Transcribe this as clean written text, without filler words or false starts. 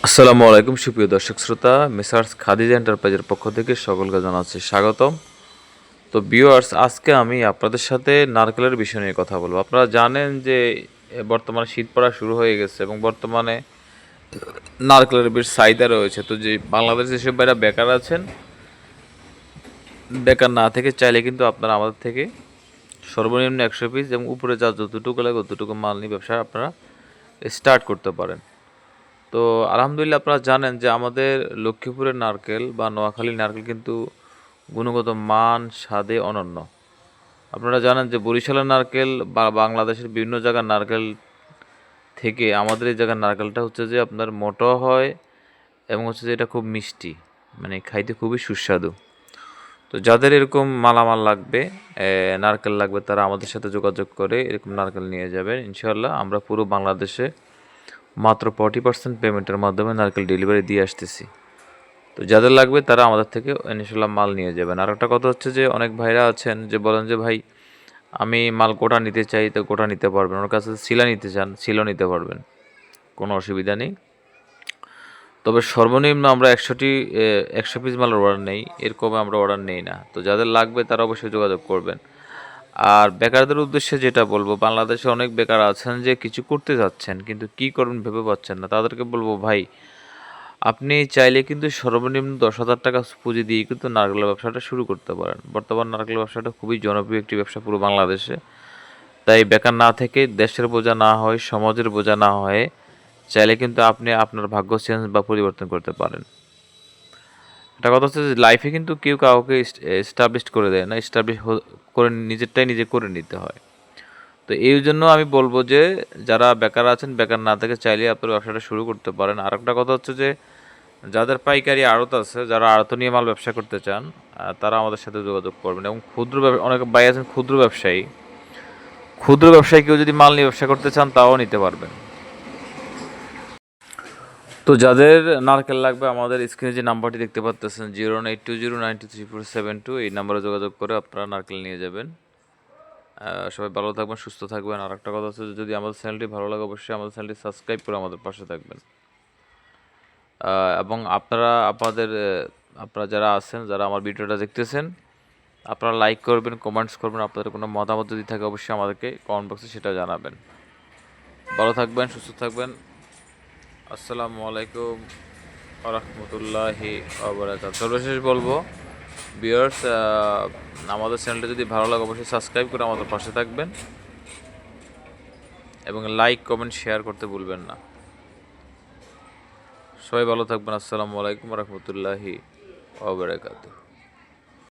আসসালামু আলাইকুম সুপ্রিয় দর্শক শ্রোতা, মেসার্স খাদিজা এন্টারপ্রাইজের পক্ষ থেকে সকলকে জানাচ্ছি স্বাগতম। তো ভিউয়ার্স, আজকে আমি আপনাদের সাথে নারকেলের বিষয় নিয়ে কথা বলবো। আপনারা জানেন যে বর্তমানে শীত পড়া শুরু হয়ে গেছে এবং বর্তমানে নারকেলের বেশ চাহিদা রয়েছে। তো যে বাংলাদেশে যেসব ভাইরা বেকার আছেন, বেকার না থেকে চাইলে কিন্তু আপনারা আমাদের থেকে সর্বনিম্ন 100 পিস এবং উপরে যা যতটুকু লাগে ততটুকু মাল নিয়ে ব্যবসা আপনারা স্টার্ট করতে পারেন। তো আলহামদুলিল্লাহ, আপনারা জানেন যে আমাদের লক্ষ্মীপুরের নারকেল বা নোয়াখালীর নারকেল কিন্তু গুণগত মান স্বাদে অনন্য। আপনারা জানেন যে বরিশালের নারকেল বা বাংলাদেশের বিভিন্ন জায়গার নারকেল থেকে আমাদের এই জায়গার নারকেলটা হচ্ছে যে আপনার মোটাও হয় এবং হচ্ছে যে এটা খুব মিষ্টি, মানে খাইতে খুবই সুস্বাদু। তো যাদের এরকম মালামাল লাগবে, নারকেল লাগবে, তারা আমাদের সাথে যোগাযোগ করে এরকম নারকেল নিয়ে যাবেন। ইনশাআল্লাহ আমরা পুরো বাংলাদেশে মাত্র 40% পেমেন্টের মাধ্যমে নারকেল ডেলিভারি দিয়ে আসতেছি। তো যাদের লাগবে তারা আমাদের থেকে ইনশাল্লাহ মাল নিয়ে যাবেন। আর একটা কথা হচ্ছে যে অনেক ভাইরা আছেন যে বলেন যে ভাই, আমি মাল গোটা নিতে চাই, তো গোটা নিতে পারবেন। ওর কাছে শিলা নিতে চান, শিলও নিতে পারবেন, কোনো অসুবিধা নেই। তবে সর্বনিম্ন আমরা 100 পিস মালের অর্ডার নেই, এর কমে আমরা অর্ডার নেই না। তো যাদের লাগবে তারা অবশ্যই যোগাযোগ করবেন। আর বেকারদের উদ্দেশ্যে যেটা বলবো, বাংলাদেশে অনেক বেকার আছেন যে কিছু করতে যাচ্ছেন কিন্তু কি করবেন ভেবে পাচ্ছেন না, তাদেরকে বলবো ভাই, আপনি চাইলে কিন্তু সর্বনিম্ন 10,000 টাকা পুঁজি দিয়ে কিন্তু নারকেলের ব্যবসাটা শুরু করতে পারেন। বর্তমান নারকেল ব্যবসাটা খুবই জনপ্রিয় একটি ব্যবসা পুরো বাংলাদেশে। তাই বেকার না থেকে, দেশের বোঝা না হয়, সমাজের বোঝা না হয়ে চাইলে কিন্তু আপনি আপনার ভাগ্য চেঞ্জ বা পরিবর্তন করতে পারেন। একটা কথা হচ্ছে যে লাইফে কিন্তু কেউ কাউকে এস্টাবলিশ করে দেয় না, এস্টাবলিশ করে নিজেরটাই নিজে করে নিতে হয়। তো এই জন্য আমি বলবো যে যারা বেকার আছেন, বেকার না থেকে চাইলে আপনার ব্যবসাটা শুরু করতে পারেন। আর একটা কথা হচ্ছে যে যাদের পাইকারি আড়ত আছে, যারা আড়ত নিয়ে মাল ব্যবসা করতে চান, তারা আমাদের সাথে যোগাযোগ করবেন। এবং অনেক ভাই আছেন ক্ষুদ্র ব্যবসায়ী, ক্ষুদ্র ব্যবসায়ী কেউ যদি মাল নিয়ে ব্যবসা করতে চান তাও নিতে পারবেন। তো যাদের নারকেল লাগবে, আমাদের স্ক্রিনে যে নাম্বারটি দেখতে পাচ্ছেন 09820923472, এই নাম্বারে যোগাযোগ করে আপনারা নারকেল নিয়ে যাবেন। সবাই ভালো থাকবেন, সুস্থ থাকবেন। আর একটা কথা হচ্ছে, যদি আমাদের চ্যানেলটি ভালো লাগে অবশ্যই আমাদের চ্যানেলটি সাবস্ক্রাইব করে আমাদের পাশে থাকবেন। এবং আপনারা যারা আছেন, যারা আমার ভিডিওটা দেখতেছেন, আপনারা লাইক করবেন, কমেন্টস করবেন। আপনাদের কোনো মতামত যদি থাকে অবশ্যই আমাদেরকে কমেন্ট বক্সে সেটা জানাবেন। ভালো থাকবেন, সুস্থ থাকবেন। আসসালামু আলাইকুম ওয়া রাহমাতুল্লাহি ওয়া বারাকাতুহু। সর্বশেষ বলবো ভিউয়ার্স, আমাদের চ্যানেলটা যদি ভালো লাগে অবশ্যই সাবস্ক্রাইব করে আমাদের পাশে থাকবেন এবং লাইক কমেন্ট শেয়ার করতে ভুলবেন না। সবাই ভালো থাকবেন। আসসালামু আলাইকুম ওয়া রাহমাতুল্লাহি ওয়া বারাকাতুহু।